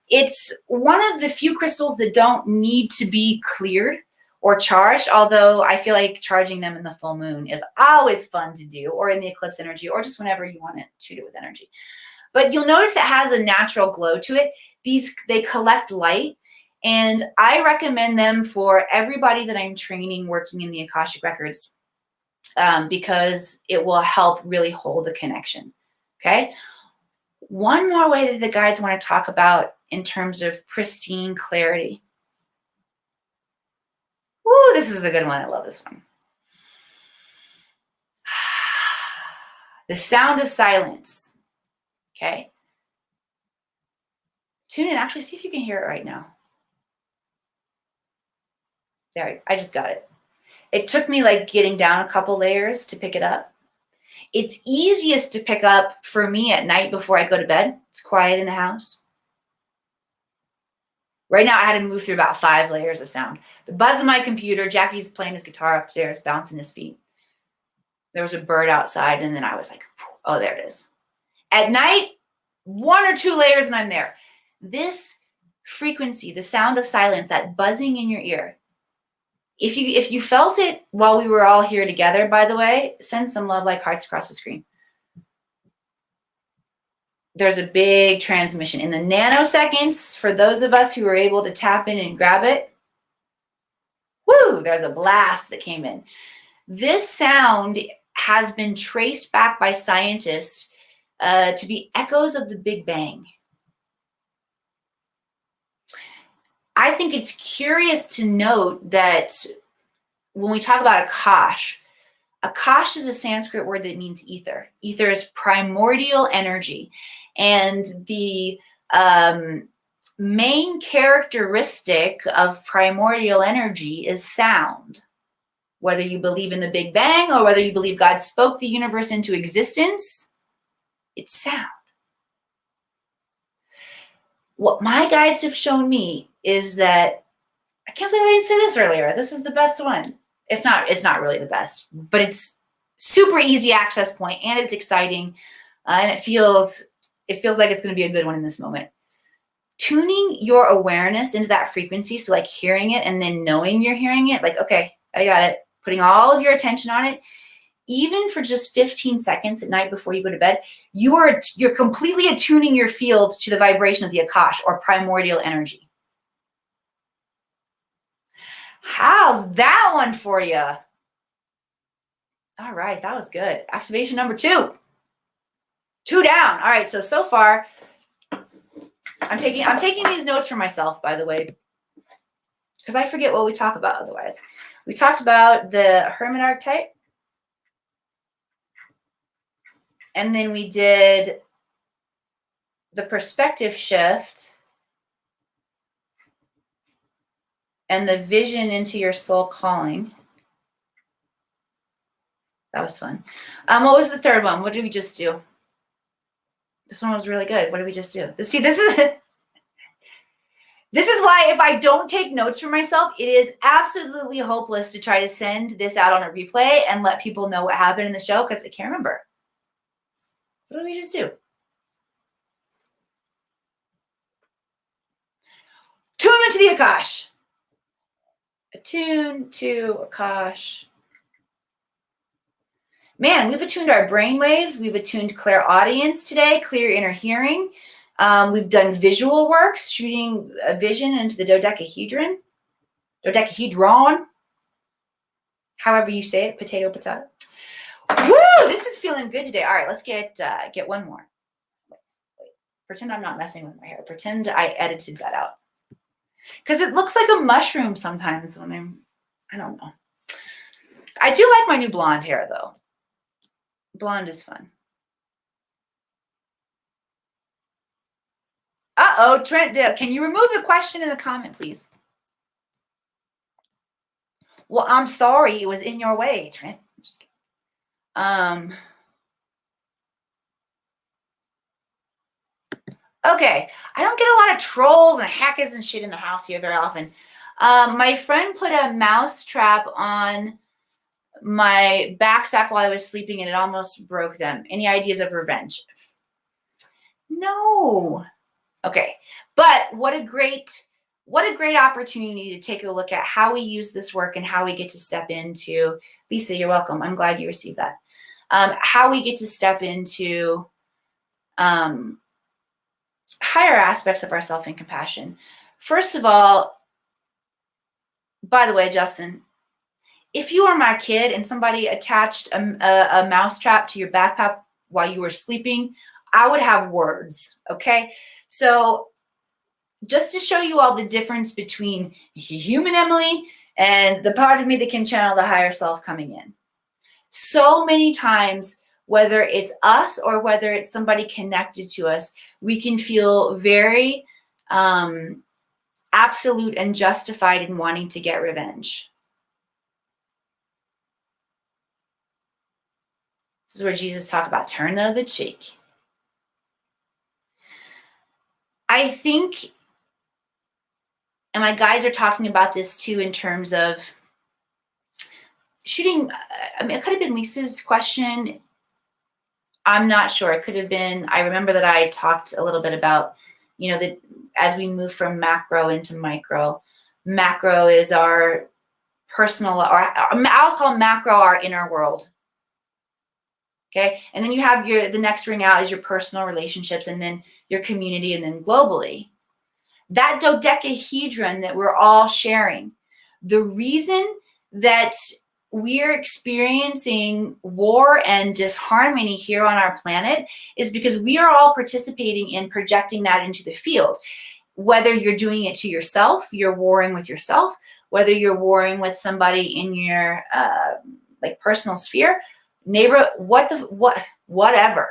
It's one of the few crystals that don't need to be cleared or charged, although I feel like charging them in the full moon is always fun to do, or in the eclipse energy, or just whenever you want to shoot it with energy. But you'll notice it has a natural glow to it. They collect light, and I recommend them for everybody that I'm training working in the Akashic records because it will help really hold the connection, okay? One more way that the guides want to talk about in terms of pristine clarity. Ooh, this is a good one. I love this one. The sound of silence. Okay. Tune in. Actually, see if you can hear it right now. There, I just got it. It took me like getting down a couple layers to pick it up. It's easiest to pick up for me at night before I go to bed. It's quiet in the house. Right now, I had to move through about 5 layers of sound. The buzz of my computer, Jackie's playing his guitar upstairs, bouncing his feet. There was a bird outside, and then I was like, oh, there it is. At night, 1 or 2 layers, and I'm there. This frequency, the sound of silence, that buzzing in your ear, if you felt it while we were all here together, by the way, send some love like hearts across the screen. There's a big transmission in the nanoseconds for those of us who were able to tap in and grab it. Woo, there's a blast that came in. This sound has been traced back by scientists to be echoes of the Big Bang. I think it's curious to note that when we talk about Akash, Akash is a Sanskrit word that means ether. Ether is primordial energy. And the main characteristic of primordial energy is sound. Whether you believe in the Big Bang or whether you believe God spoke the universe into existence, it's sound. What my guides have shown me is that, I can't believe I didn't say this earlier. This is the best one. It's not really the best, but it's super easy access point, and it's exciting, and it feels like it's going to be a good one in this moment. Tuning your awareness into that frequency, so like hearing it and then knowing you're hearing it, like, okay, I got it. Putting all of your attention on it, even for just 15 seconds at night before you go to bed, you're completely attuning your field to the vibration of the Akash or primordial energy. How's that one for you? All right, that was good. Activation number 2. 2 down. All right, so far, I'm taking these notes for myself, by the way, because I forget what we talk about otherwise. We talked about the Hermit archetype, and then we did the perspective shift and the vision into your soul calling. That was fun. What was the third one? What did we just do? This one was really good. What did we just do? See, this is why if I don't take notes for myself, it is absolutely hopeless to try to send this out on a replay and let people know what happened in the show because I can't remember. What did we just do? 2 to the Akash. Attune to Akash. Man, we've attuned our brain waves. We've attuned clairaudience today, clear inner hearing. We've done visual works, shooting a vision into the dodecahedron, however you say it, potato. Woo! This is feeling good today. All right, let's get one more. Wait. Pretend I'm not messing with my hair. Pretend I edited that out. Because it looks like a mushroom sometimes when I don't know. I do like my new blonde hair, though. Blonde is fun. Uh-oh, Trent, can you remove the question in the comment, please? Well, I'm sorry. It was in your way, Trent. Okay, I don't get a lot of trolls and hackers and shit in the house here very often. My friend put a mouse trap on my back sack while I was sleeping, and it almost broke them. Any ideas of revenge? No. Okay, but what a great opportunity to take a look at how we use this work and how we get to step into. Lisa, you're welcome. I'm glad you received that. How we get to step into higher aspects of ourself and compassion. First of all, by the way, Justin, if you were my kid and somebody attached a mouse trap to your backpack while you were sleeping, I would have words, okay? So just to show you all the difference between human Emily and the part of me that can channel the higher self coming in. So many times, whether it's us or whether it's somebody connected to us, we can feel very absolute and justified in wanting to get revenge. This is where Jesus talked about turn the other cheek. I think, and my guides are talking about this too in terms of shooting. I mean, it could have been Lisa's question. I'm not sure. It could have been, I remember that I talked a little bit about, you know, that as we move from macro into micro is our personal, or I'll call macro our inner world. Okay. And then you have the next ring out is your personal relationships, and then your community, and then globally. That dodecahedron that we're all sharing, the reason that we're experiencing war and disharmony here on our planet is because we are all participating in projecting that into the field. Whether you're doing it to yourself, you're warring with yourself, whether you're warring with somebody in your like personal sphere, neighbor, whatever.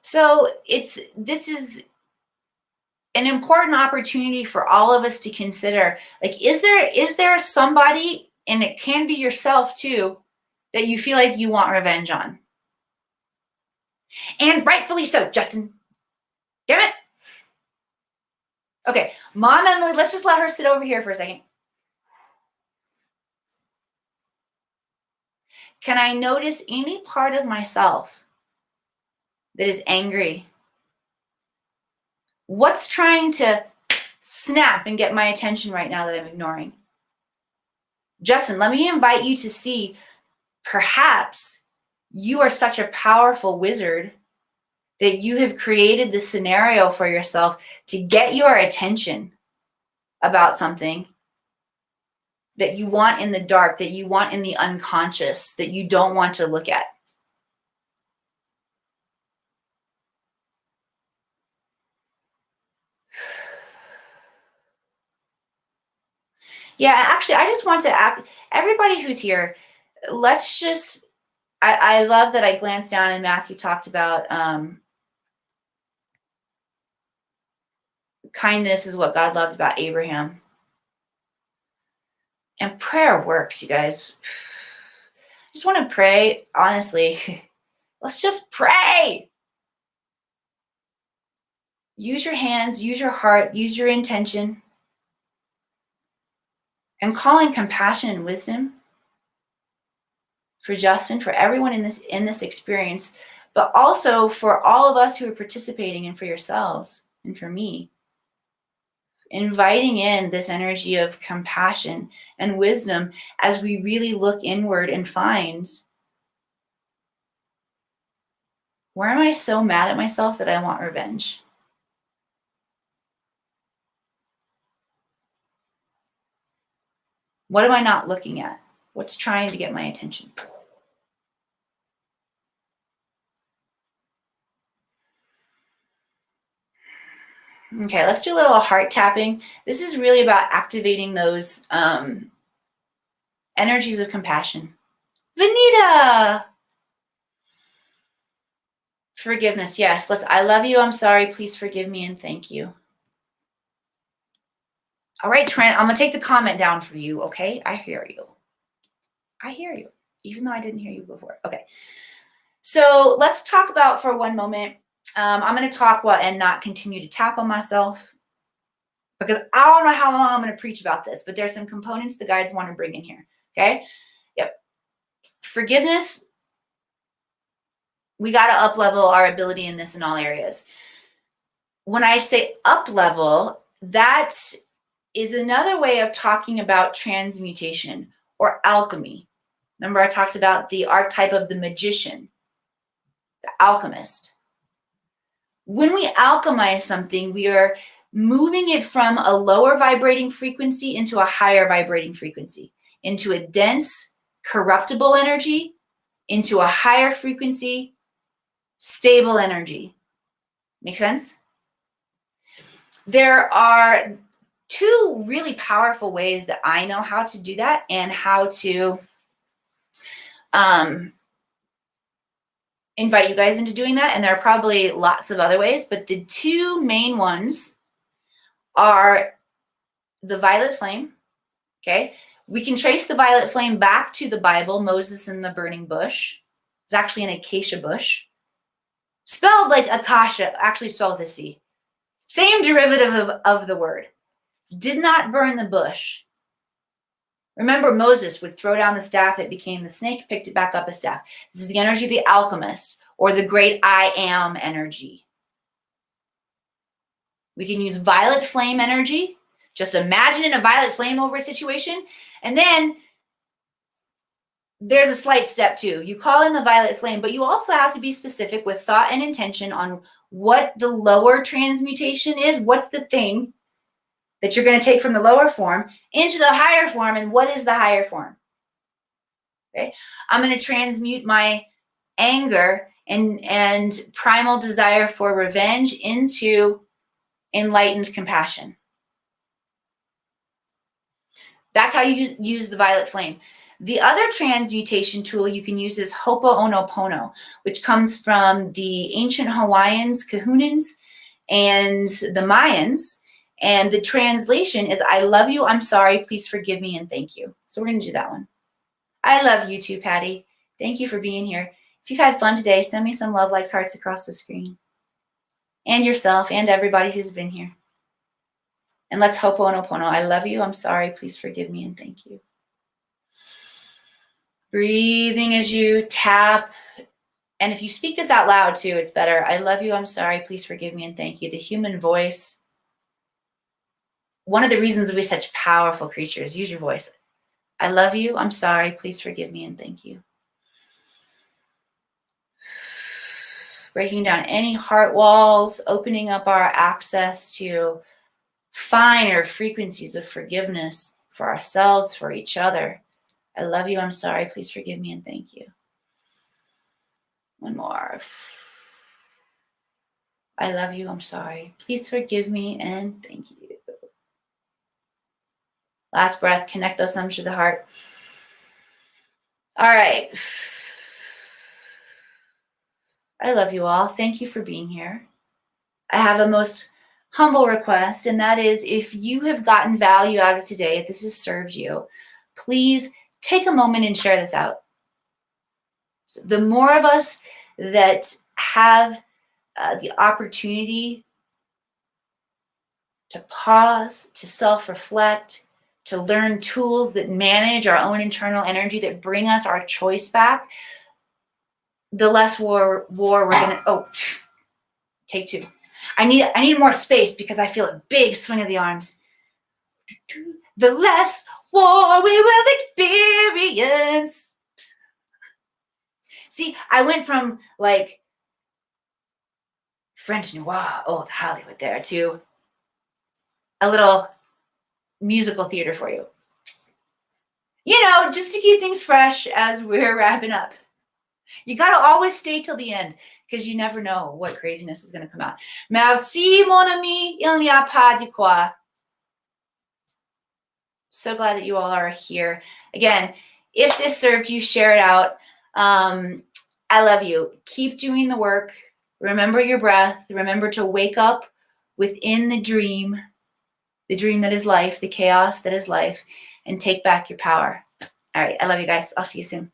So this is an important opportunity for all of us to consider, like, is there somebody, and it can be yourself too, that you feel like you want revenge on? And rightfully so, Justin. Damn it. Okay, Mom Emily, let's just let her sit over here for a second. Can I notice any part of myself that is angry? What's trying to snap and get my attention right now that I'm ignoring? Justin, let me invite you to see, perhaps you are such a powerful wizard that you have created the scenario for yourself to get your attention about something that you want in the dark, that you want in the unconscious, that you don't want to look at. Yeah, actually, I just want to everybody who's here, let's just, I love that I glanced down and Matthew talked about kindness is what God loved about Abraham. And prayer works, you guys. I just want to pray, honestly. Let's just pray. Use your hands, use your heart, use your intention. And calling compassion and wisdom for Justin, for everyone in this experience, but also for all of us who are participating and for yourselves and for me. Inviting in this energy of compassion and wisdom as we really look inward and find, where am I so mad at myself that I want revenge? What am I not looking at? What's trying to get my attention? Okay, let's do a little heart tapping. This is really about activating those energies of compassion. Vanita! Forgiveness, yes. I love you, I'm sorry, please forgive me, and thank you. All right, Trent, I'm going to take the comment down for you, okay? I hear you. I hear you, even though I didn't hear you before. Okay, so let's talk about for one moment. I'm going to talk and not continue to tap on myself because I don't know how long I'm going to preach about this, but there's some components the guides want to bring in here, okay? Yep. Forgiveness, we got to up-level our ability in this in all areas. When I say up-level, that is another way of talking about transmutation or alchemy. Remember, I talked about the archetype of the magician, the alchemist. When we alchemize something, we are moving it from a lower vibrating frequency into a higher vibrating frequency, into a dense, corruptible energy, into a higher frequency, stable energy. Make sense? There are two really powerful ways that I know how to do that and how to invite you guys into doing that. And there are probably lots of other ways, but the two main ones are the violet flame. Okay. We can trace the violet flame back to the Bible, Moses and the burning bush. It's actually an acacia bush. Spelled like acacia, actually spelled with a C. Same derivative of the word. Did not burn the bush. Remember, Moses would throw down the staff, it became the snake, picked it back up a staff. This is the energy of the alchemist, or the great I am energy. We can use violet flame energy. Just imagine a violet flame over a situation. And then there's a slight step too. You call in the violet flame, but you also have to be specific with thought and intention on what the lower transmutation is. What's the thing that you're going to take from the lower form into the higher form, and what is the higher form? Okay, I'm going to transmute my anger and primal desire for revenge into enlightened compassion. That's how you use the violet flame. The other transmutation tool you can use is Ho'oponopono, which comes from the ancient Hawaiians, Kahunans, and the Mayans. And the translation is, I love you, I'm sorry, please forgive me, and thank you. So we're going to do that one. I love you too, Patty. Thank you for being here. If you've had fun today, send me some love, likes, hearts across the screen. And yourself and everybody who's been here. And let's Ho'oponopono. I love you, I'm sorry, please forgive me, and thank you. Breathing as you tap. And if you speak this out loud too, it's better. I love you, I'm sorry, please forgive me, and thank you. The human voice. One of the reasons we're such powerful creatures, use your voice. I love you, I'm sorry, please forgive me, and thank you. Breaking down any heart walls, opening up our access to finer frequencies of forgiveness for ourselves, for each other. I love you, I'm sorry, please forgive me, and thank you. One more. I love you, I'm sorry, please forgive me, and thank you. Last breath, connect those thumbs to the heart. All right. I love you all. Thank you for being here. I have a most humble request, and that is, if you have gotten value out of today, if this has served you, please take a moment and share this out. So the more of us that have the opportunity to pause, to self-reflect, to learn tools that manage our own internal energy, that bring us our choice back, the less war we're gonna. Oh, take two. I need more space because I feel a big swing of the arms. The less war we will experience. See, I went from like French noir, old Hollywood there, to a little musical theater for you. You know, just to keep things fresh as we're wrapping up. You got to always stay till the end because you never know what craziness is going to come out. Merci, mon ami, il n'y a pas de quoi. So glad that you all are here. Again, if this served you, share it out. I love you. Keep doing the work. Remember your breath. Remember to wake up within the dream that is life, the chaos that is life, and take back your power. All right. I love you guys. I'll see you soon.